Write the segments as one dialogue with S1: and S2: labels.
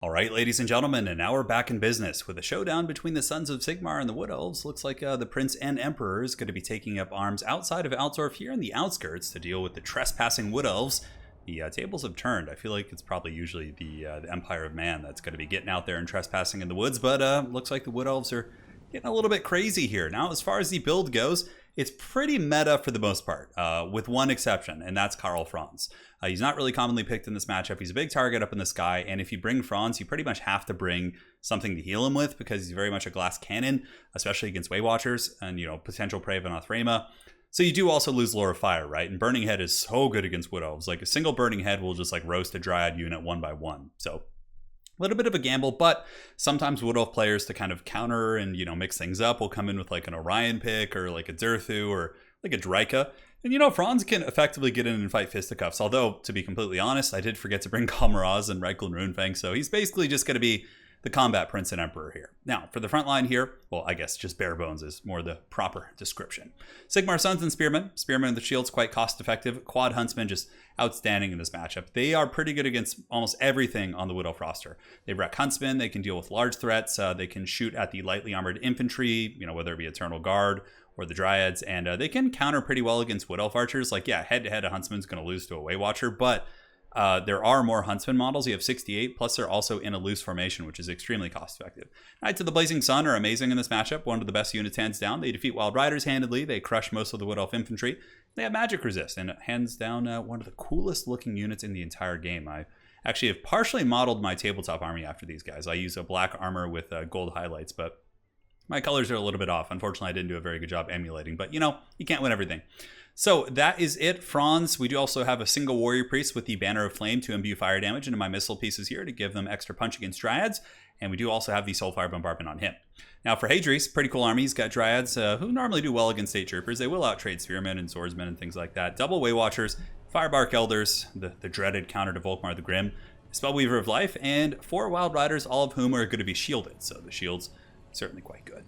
S1: All right, ladies and gentlemen, and now we're back in business with a showdown between the Sons of Sigmar and the Wood Elves. Looks like the Prince and Emperor is going to be taking up arms outside of Altdorf here in the outskirts to deal with the trespassing Wood Elves. The tables have turned. I feel like it's probably usually the Empire of Man that's going to be getting out there and trespassing in the woods, but looks like the Wood Elves are getting a little bit crazy here. Now, as far as the build goes, it's pretty meta for the most part, with one exception, and that's Franz. He's not really commonly picked in this matchup. He's a big target up in the sky, and if you bring Franz, you pretty much have to bring something to heal him with because he's very much a glass cannon, especially against Way Watchers and, potential prey of Anathrema. So you do also lose Lore of Fire, right? And Burning Head is so good against Wood Elves. Like, a single Burning Head will just, roast a Dryad unit one by one. So a little bit of a gamble, but sometimes Wood Elf players, to kind of counter and, mix things up, will come in with, an Orion pick or, a Dzerthu or, a Draika. And, Franz can effectively get in and fight fisticuffs. Although, to be completely honest, I did forget to bring Galmaraz and Reichel and Runefang, so he's basically just going to be the combat Prince and Emperor here. Now, for the front line here, well, I guess just bare bones is more the proper description. Sigmar Sons and Spearmen. Spearmen with the shield's quite cost-effective. Quad Huntsmen just outstanding in this matchup. They are pretty good against almost everything on the Wood Elf roster. They wreck Huntsmen. They can deal with large threats. They can shoot at the lightly armored infantry, whether it be Eternal Guard or the Dryads, and they can counter pretty well against Wood Elf archers. Head-to-head, a Huntsman's going to lose to a Way Watcher, but there are more Huntsman models. You have 68, plus they're also in a loose formation, which is extremely cost-effective. Knights of the Blazing Sun are amazing in this matchup, one of the best units hands down. They defeat Wild Riders handedly, they crush most of the Wood Elf infantry. They have magic resist, and hands down one of the coolest looking units in the entire game. I actually have partially modeled my tabletop army after these guys. I use a black armor with gold highlights, but my colors are a little bit off. Unfortunately, I didn't do a very good job emulating, but you can't win everything. So that is it, Franz. We do also have a single Warrior Priest with the Banner of Flame to imbue fire damage into my missile pieces here to give them extra punch against Dryads, and we do also have the Soulfire Bombardment on him. Now for Hadris, pretty cool army. He's got Dryads who normally do well against State Troopers. They will outtrade Spearmen and Swordsmen and things like that. Double Way Watchers, Firebark Elders, the dreaded counter to Volkmar the Grim, Spellweaver of Life, and 4 Wild Riders, all of whom are going to be shielded, so the shield's certainly quite good.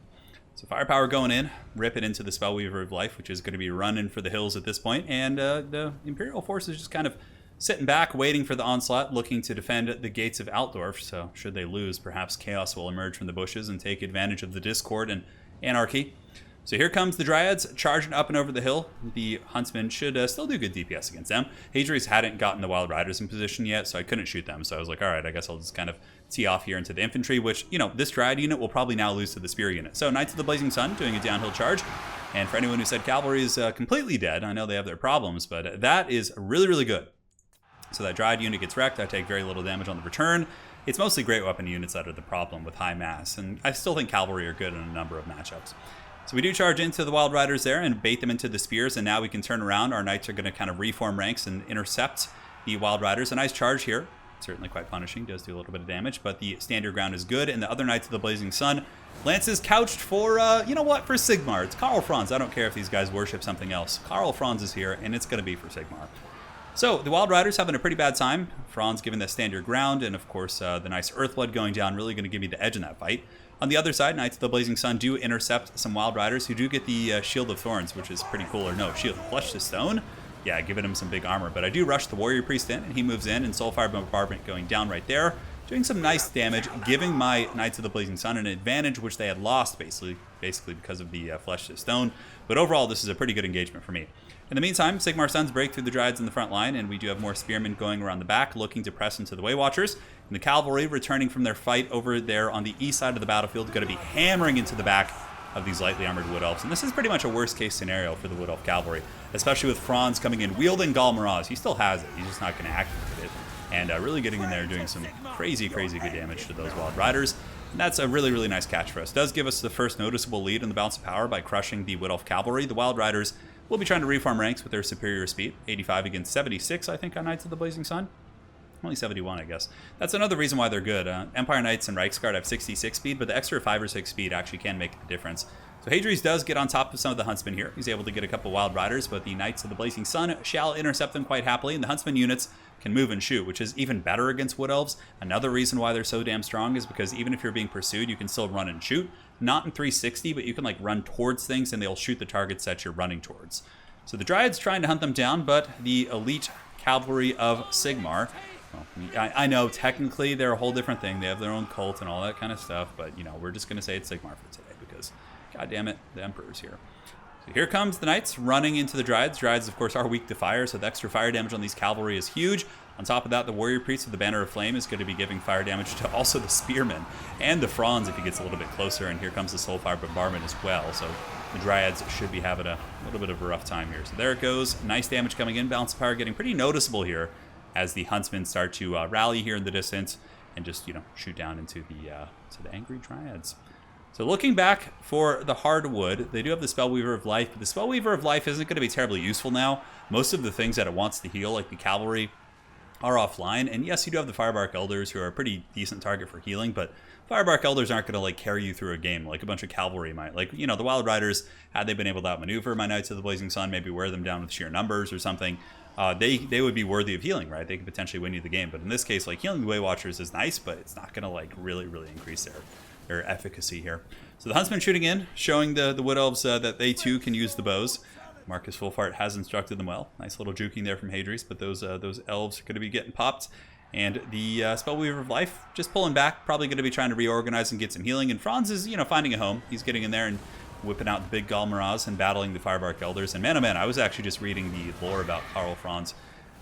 S1: So firepower going in, rip it into the Spellweaver of Life, which is going to be running for the hills at this point, and the Imperial force is just kind of sitting back, waiting for the onslaught, looking to defend the gates of Altdorf. So should they lose, perhaps chaos will emerge from the bushes and take advantage of the discord and anarchy. So here comes the Dryads charging up and over the hill. The Huntsmen should still do good DPS against them. Hadris hadn't gotten the Wild Riders in position yet, so I couldn't shoot them. So I was like, all right, I guess I'll just kind of tee off here into the infantry, which, this Dryad unit will probably now lose to the Spear unit. So Knights of the Blazing Sun doing a downhill charge. And for anyone who said Cavalry is completely dead, I know they have their problems, but that is really, really good. So that Dryad unit gets wrecked. I take very little damage on the return. It's mostly great weapon units that are the problem with high mass, and I still think Cavalry are good in a number of matchups. So we do charge into the Wild Riders there and bait them into the spears, and now we can turn around. Our Knights are going to kind of reform ranks and intercept the Wild Riders. A nice charge here. Certainly quite punishing, does do a little bit of damage, but the stand your ground is good, and the other Knights of the Blazing Sun. Lances couched for, for Sigmar. It's Franz. I don't care if these guys worship something else. Franz is here, and it's going to be for Sigmar. So the Wild Riders having a pretty bad time. Franz giving the stand your ground, and of course the nice Earthblood going down, really going to give me the edge in that fight. On the other side, Knights of the Blazing Sun do intercept some Wild Riders who do get the Shield of Thorns, which is pretty cool. Or no, Shield of Flesh to Stone. Yeah, giving him some big armor. But I do rush the Warrior Priest in, and he moves in, and Soulfire Bombardment going down right there, doing some nice damage, giving my Knights of the Blazing Sun an advantage, which they had lost, basically because of the Flesh to Stone. But overall, this is a pretty good engagement for me. In the meantime, Sigmar Sons break through the Dryads in the front line, and we do have more Spearmen going around the back, looking to press into the Way Watchers. And the Cavalry, returning from their fight over there on the east side of the battlefield, going to be hammering into the back of these lightly armored Wood Elves. And this is pretty much a worst-case scenario for the Wood Elf Cavalry, especially with Franz coming in, wielding Galmaraz. He still has it. He's just not going to activate it. And really getting in there, doing some crazy, crazy good damage to those Wild Riders. And that's a really, really nice catch for us. Does give us the first noticeable lead in the balance of power by crushing the Wood Elf Cavalry. The Wild Riders will be trying to reform ranks with their superior speed. 85 against 76, I think, on Knights of the Blazing Sun. Only 71, I guess. That's another reason why they're good. Empire Knights and Reiksguard have 66 speed, but the extra 5 or 6 speed actually can make the difference. So Hadris does get on top of some of the Huntsmen here. He's able to get a couple Wild Riders, but the Knights of the Blazing Sun shall intercept them quite happily, and the Huntsman units can move and shoot, which is even better against Wood Elves. Another reason why they're so damn strong is because even if you're being pursued, you can still run and shoot. Not in 360, but you can run towards things, and they'll shoot the targets that you're running towards. So the Dryads trying to hunt them down, but the elite cavalry of Sigmar Well, I know technically they're a whole different thing. They have their own cult and all that kind of stuff, but you know, we're just gonna say it's Sigmar for today because, god damn it, the Emperor's here. So here comes the Knights running into the Dryads. Dryads, of course, are weak to fire, so the extra fire damage on these cavalry is huge. On top of that, the Warrior Priest with the Banner of Flame is going to be giving fire damage to also the Spearmen and the Franz if he gets a little bit closer, and here comes the Soulfire Bombardment as well. So the Dryads should be having a little bit of a rough time here. So there it goes. Nice damage coming in. Balance of Power getting pretty noticeable here as the Huntsmen start to rally here in the distance and just, you know, shoot down into the angry Dryads. So looking back for the Hardwood, they do have the Spellweaver of Life, but the Spellweaver of Life isn't going to be terribly useful now. Most of the things that it wants to heal, like the Cavalry, are offline. And yes, you do have the Firebark Elders, who are a pretty decent target for healing, but Firebark Elders aren't going to like carry you through a game like a bunch of cavalry might. Like, you know, the Wild Riders, had they been able to outmaneuver my Knights of the Blazing Sun, maybe wear them down with sheer numbers or something, they would be worthy of healing, right? They could potentially win you the game. But in this case, like, healing the Way Watchers is nice, but it's not going to like really increase their efficacy here. So the Huntsmen shooting in, showing the Wood Elves that they too can use the bows. Marcus Fulfart has instructed them well. Nice little juking there from Hadri's, but those elves are going to be getting popped. And the Spellweaver of Life just pulling back, probably going to be trying to reorganize and get some healing. And Franz is, you know, finding a home. He's getting in there and whipping out the big Galmaraz and battling the Firebark Elders. And man, oh man, I was actually just reading the lore about Karl Franz.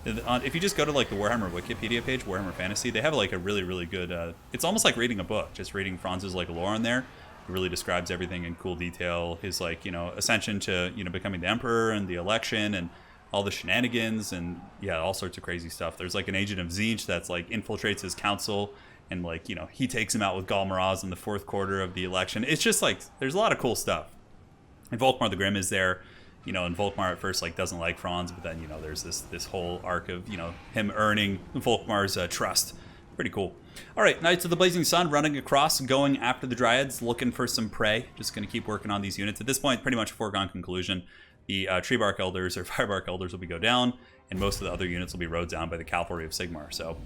S1: If you just go to like the Warhammer Wikipedia page, Warhammer Fantasy, they have like a really good, it's almost like reading a book, just reading Franz's like lore in there. It really describes everything in cool detail. His like, you know, ascension to, you know, becoming the Emperor and the election and all the shenanigans and yeah, all sorts of crazy stuff. There's like an agent of Tzeentch that's like infiltrates his council and like, you know, he takes him out with Galmaraz in the 4th quarter of the election. It's just like, there's a lot of cool stuff. And Volkmar the Grim is there, you know, and Volkmar at first like doesn't like Franz, but then, you know, there's this whole arc of, you know, him earning Volkmar's trust. Pretty cool. All right, Knights of the Blazing Sun running across, going after the Dryads, looking for some prey. Just going to keep working on these units. At this point, pretty much a foregone conclusion. The Treebark Elders or Firebark Elders will be go down, and most of the other units will be rode down by the Cavalry of Sigmar. So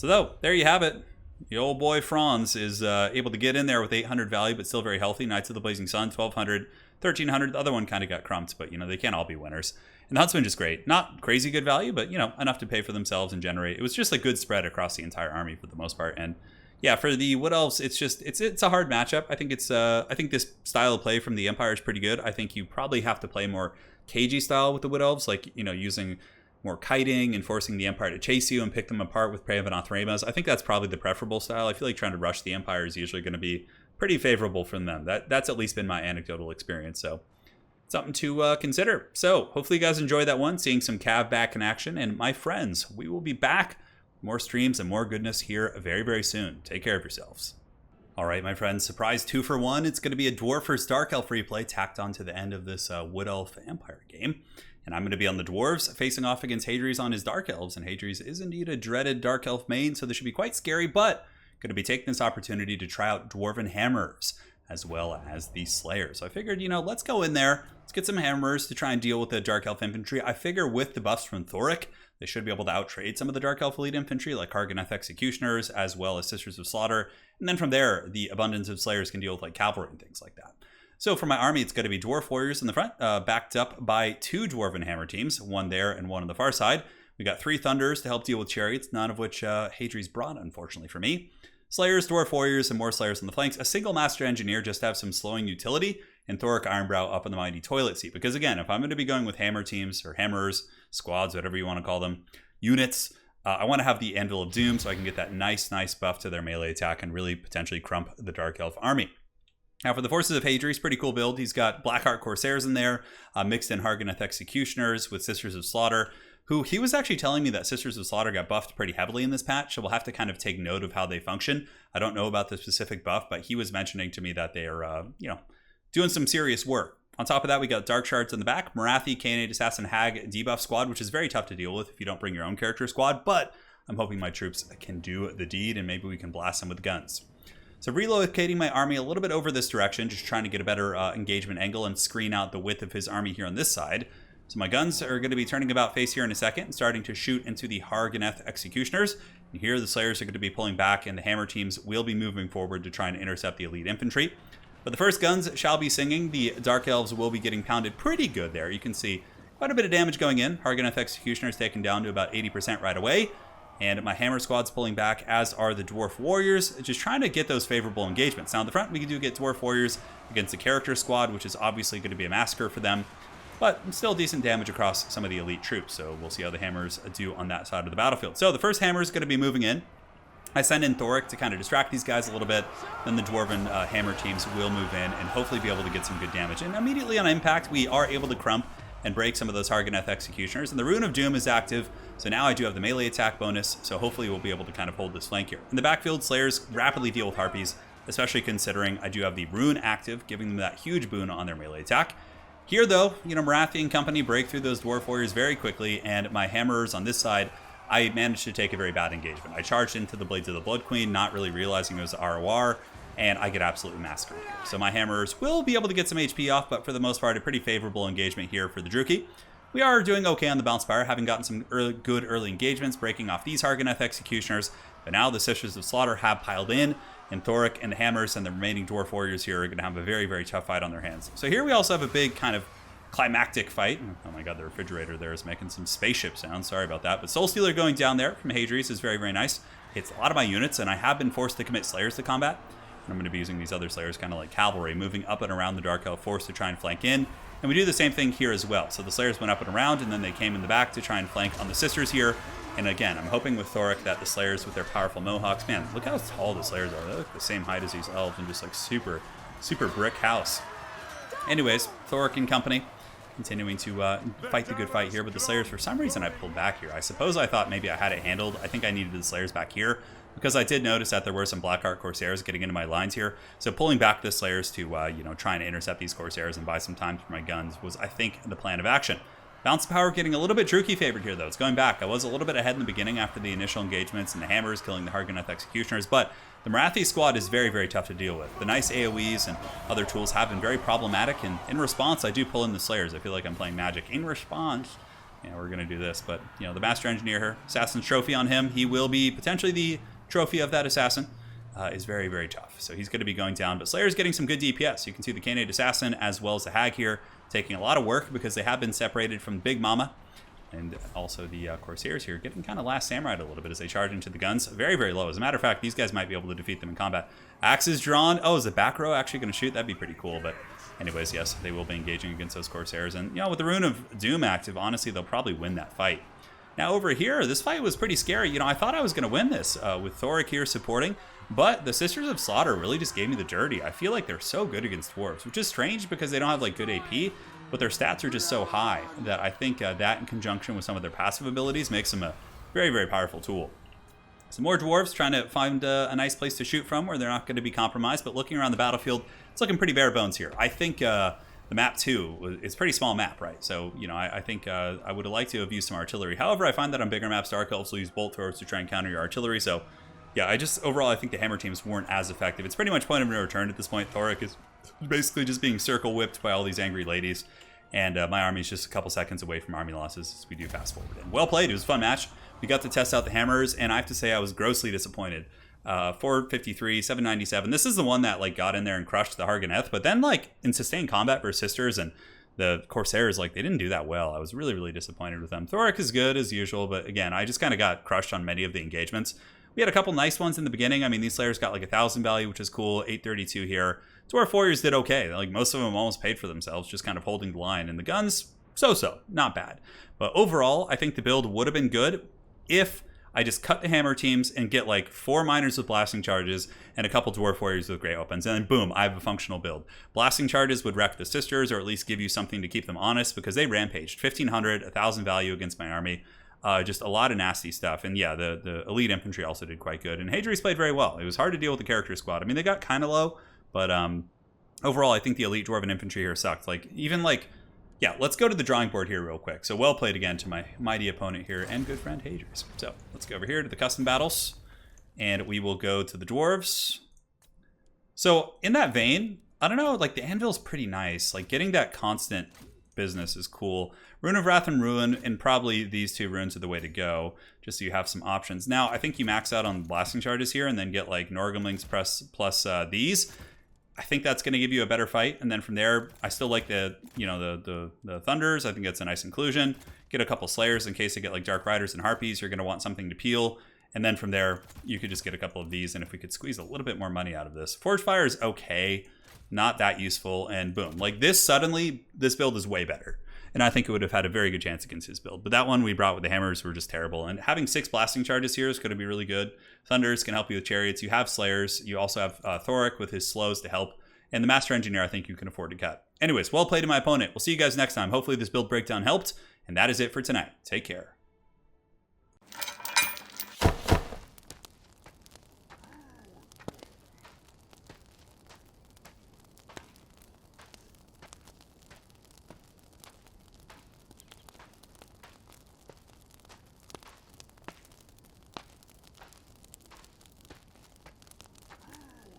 S1: though, there you have it. The old boy Franz is able to get in there with 800 value, but still very healthy. Knights of the Blazing Sun, 1200, 1300. The other one kind of got crumped, but, you know, they can't all be winners. And the Huntsman just great. Not crazy good value, but, you know, enough to pay for themselves and generate. It was just a good spread across the entire army for the most part. And yeah, for the Wood Elves, it's just, it's a hard matchup. I think I think this style of play from the Empire is pretty good. I think you probably have to play more cagey style with the Wood Elves, like, you know, using more kiting and forcing the Empire to chase you and pick them apart with Praevenoth Remas. I think that's probably the preferable style. I feel like trying to rush the Empire is usually going to be pretty favorable from them. That's at least been my anecdotal experience. So something to consider. So hopefully you guys enjoyed that one, seeing some Cav back in action. And my friends, we will be back. More streams and more goodness here very soon. Take care of yourselves. All right, my friends, surprise 2-for-1. It's going to be a Dwarf vs. Dark Elf replay tacked onto the end of this Wood Elf Empire game. And I'm going to be on the Dwarves facing off against Hadri's on his Dark Elves. And Hadri's is indeed a dreaded Dark Elf main, so this should be quite scary, but going to be taking this opportunity to try out Dwarven Hammerers as well as the Slayers. So I figured, you know, let's go in there. Let's get some Hammerers to try and deal with the Dark Elf infantry. I figure with the buffs from Thoric, they should be able to outtrade some of the Dark Elf elite infantry like Harganeth Executioners as well as Sisters of Slaughter. And then from there, the abundance of Slayers can deal with like cavalry and things like that. So for my army, it's going to be Dwarf Warriors in the front, backed up by 2 Dwarven Hammer teams, one there and one on the far side. We got 3 Thunders to help deal with Chariots, none of which Hadri's brought, unfortunately for me. Slayers, Dwarf Warriors, and more Slayers on the flanks. A single Master Engineer just to have some slowing utility, and Thoric Ironbrow up in the mighty toilet seat. Because again, if I'm going to be going with Hammer teams, or Hammerers, squads, whatever you want to call them, units, I want to have the Anvil of Doom so I can get that nice buff to their melee attack and really potentially crump the Dark Elf army. Now for the forces of Hadri's, pretty cool build. He's got Blackheart Corsairs in there, mixed in Harganeth Executioners with Sisters of Slaughter, who he was actually telling me that Sisters of Slaughter got buffed pretty heavily in this patch, so we'll have to kind of take note of how they function. I don't know about the specific buff, but he was mentioning to me that they are, you know, doing some serious work. On top of that, we got Dark Shards in the back, Marathi, Khanate, Assassin, Hag, debuff squad, which is very tough to deal with if you don't bring your own character squad, but I'm hoping my troops can do the deed and maybe we can blast them with guns. So relocating my army a little bit over this direction, just trying to get a better engagement angle and screen out the width of his army here on this side. So my guns are going to be turning about face here in a second and starting to shoot into the Harganeth Executioners. And here the Slayers are going to be pulling back and the Hammer teams will be moving forward to try and intercept the elite infantry. But the first guns shall be singing. The Dark Elves will be getting pounded pretty good there. You can see quite a bit of damage going in. Harganeth Executioners taken down to about 80% right away. And my hammer squad's pulling back, as are the dwarf warriors, just trying to get those favorable engagements. Now in the front, we do get dwarf warriors against the character squad, which is obviously going to be a massacre for them, but still decent damage across some of the elite troops. So we'll see how the hammers do on that side of the battlefield. So the first hammer is going to be moving in. I send in Thoric to kind of distract these guys a little bit. Then the Dwarven hammer teams will move in and hopefully be able to get some good damage. And immediately on impact, we are able to crump and break some of those Hargoneth Executioners. And the Rune of Doom is active, so now I do have the melee attack bonus, so hopefully we'll be able to kind of hold this flank here. In the backfield, Slayers rapidly deal with Harpies, especially considering I do have the Rune active, giving them that huge boon on their melee attack. Here though, Marathi and company break through those Dwarf Warriors very quickly, and my Hammerers on this side, I managed to take a very bad engagement. I charged into the Blades of the Blood Queen, not really realizing it was ROR, and I get absolutely massacred here. So my Hammerers will be able to get some HP off, but for the most part, a pretty favorable engagement here for the Druki. We are doing okay on the Bounce Spire, having gotten some good early engagements, breaking off these Hargoneth Executioners, but now the Sisters of Slaughter have piled in, and Thoric and the Hammers and the remaining Dwarf Warriors here are going to have a very, very tough fight on their hands. So here we also have a big kind of climactic fight. Oh my god, the refrigerator there is making some spaceship sounds. Sorry about that. But Soul Stealer going down there from Hadrius is very, very nice. Hits a lot of my units, and I have been forced to commit Slayers to combat. And I'm going to be using these other Slayers kind of like cavalry, moving up and around the Dark Elf force to try and flank in. And we do the same thing here as well. So the Slayers went up and around, and then they came in the back to try and flank on the Sisters here. And again, I'm hoping with Thoric that the Slayers with their powerful Mohawks, man, look how tall the Slayers are. They look the same height as these Elves and just like super, super brick house. Anyways, Thoric and company continuing to fight the good fight here, but the Slayers, for some reason, I pulled back here. I suppose I thought maybe I had it handled. I think I needed the Slayers back here, because I did notice that there were some Blackheart Corsairs getting into my lines here. So pulling back the Slayers to, try and intercept these Corsairs and buy some time for my guns was, I think, the plan of action. Bounce Power getting a little bit Druki favored here, though. It's going back. I was a little bit ahead in the beginning after the initial engagements and the Hammers killing the Hargoneth Executioners, but the Marathi squad is very, very tough to deal with. The nice AoEs and other tools have been very problematic, and in response, I do pull in the Slayers. I feel like I'm playing Magic. In response, we're going to do this, but, the Master Engineer here, Assassin's Trophy on him. He will be potentially the trophy of that Assassin. Is very, very tough. So he's going to be going down, but Slayer's getting some good DPS. You can see the Canate Assassin as well as the Hag here taking a lot of work because they have been separated from Big Mama. And also the Corsairs here getting kind of Last Samurai a little bit as they charge into the guns. Very, very low. As a matter of fact, these guys might be able to defeat them in combat. Axes drawn. Oh, is the back row actually going to shoot? That'd be pretty cool. But anyways, yes, they will be engaging against those Corsairs. And, with the Rune of Doom active, honestly, they'll probably win that fight. Now over here, this fight was pretty scary. I thought I was going to win this with Thoric here supporting, but the Sisters of Slaughter really just gave me the dirty. I feel like they're so good against Dwarves, which is strange because they don't have like good AP, but their stats are just so high that I think that in conjunction with some of their passive abilities makes them a very, very powerful tool. Some more Dwarves trying to find a nice place to shoot from where they're not going to be compromised, but looking around the battlefield, it's looking pretty bare bones here. I think the map too, it's a pretty small map, right? So, I think I would have liked to have used some artillery. However, I find that on bigger maps, Dark Elves will use bolt throwers to try and counter your artillery. So, yeah, overall, I think the hammer teams weren't as effective. It's pretty much point of no return at this point. Thoric is basically just being circle whipped by all these angry ladies. And my army is just a couple seconds away from army losses as we do fast forward. And well played. It was a fun match. We got to test out the hammers, and I have to say I was grossly disappointed. 453, 797. This is the one that got in there and crushed the Hargoneth, but then in sustained combat versus Sisters and the Corsairs, they didn't do that well. I was really, really disappointed with them. Thoric is good as usual, but again, I just kind of got crushed on many of the engagements. We had a couple nice ones in the beginning. I mean, these Slayers got 1,000 value, which is cool. 832 here. Dwarf Warriors did okay. Most of them almost paid for themselves, just kind of holding the line. And the guns, so-so, not bad. But overall, I think the build would have been good if I just cut the hammer teams and get 4 miners with blasting charges and a couple Dwarf Warriors with great weapons. And then boom, I have a functional build. Blasting charges would wreck the Sisters, or at least give you something to keep them honest, because they rampaged. 1,500, 1,000 value against my army. Just a lot of nasty stuff. And yeah, the elite infantry also did quite good. And Hadrius played very well. It was hard to deal with the character squad. I mean, they got kind of low, but overall, I think the elite dwarven infantry here sucked. Yeah, let's go to the drawing board here real quick. So well played again to my mighty opponent here and good friend Hadrius. So let's go over here to the custom battles, and we will go to the dwarves. So in that vein, I don't know, the anvil's pretty nice. Getting that constant business is cool. Rune of Wrath and Ruin, and probably these two runes are the way to go, just so you have some options. Now, I think you max out on blasting charges here and then get Norgamlings plus these. I think that's going to give you a better fight, and then from there, I still like the Thunders. I think that's a nice inclusion. get a couple Slayers in case they get like Dark Riders and Harpies. You're going to want something to peel. And then from there, you could just get a couple of these. And if we could squeeze a little bit more money out of this. Forge Fire is okay, not that useful. And boom, like this, suddenly this build is way better. And I think it would have had a very good chance against his build. But that one we brought with the hammers were just terrible. And having 6 blasting charges here is going to be really good. Thunders can help you with chariots. You have Slayers. You also have Thoric with his slows to help. And the Master Engineer, I think you can afford to cut. Anyways, well played to my opponent. We'll see you guys next time. Hopefully this build breakdown helped. And that is it for tonight. Take care.